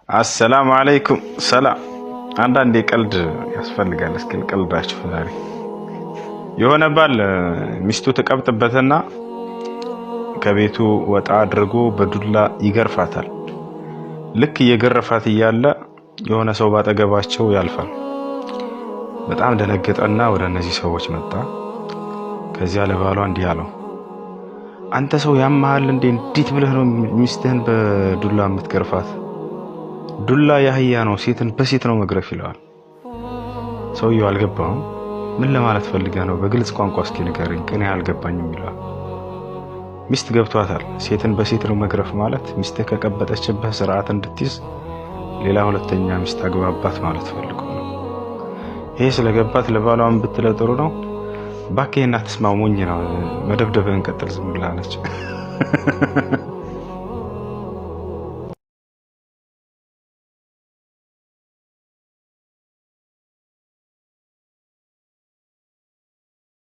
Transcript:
አሰላሙ አለይኩም ሰላም። አንዳንዴ ቀልድ ያስፈልጋል። እስኪ ቀልዳችሁ ዛሬ የሆነ ባል ሚስቱ ተቀብጥበትና ከቤቱ ወጣ አድርጎ በዱላ ይገርፋታል። ልክ እየገረፋት እያለ የሆነ ሰው ባጠገባቸው ያልፋል። በጣም ደነገጠና ወደ እነዚህ ሰዎች መጣ። ከዚያ ለባሏ እንዲህ አለው፣ አንተ ሰው ያማሃል እንዴ? እንዴት ብለህ ነው ሚስትህን በዱላ የምትገርፋት? ዱላ ያህያ ነው፣ ሴትን በሴት ነው መግረፍ ይለዋል። ሰውየው አልገባውም። ምን ለማለት ፈልገህ ነው? በግልጽ ቋንቋ እስኪ ንገረኝ፣ እኔ አልገባኝም ይለዋል። ሚስት ገብቷታል። ሴትን በሴት ነው መግረፍ ማለት ሚስትህ ከቀበጠችብህ ስርዓት እንድትይዝ ሌላ ሁለተኛ ሚስት አግባባት ማለት ፈልጎ ነው። ይሄ ስለገባት ለባሏም ብትለው ጥሩ ነው። እባክህ እናትስማው ሞኝ ነው፣ መደብደብህን ቀጥል ዝም ብላለች።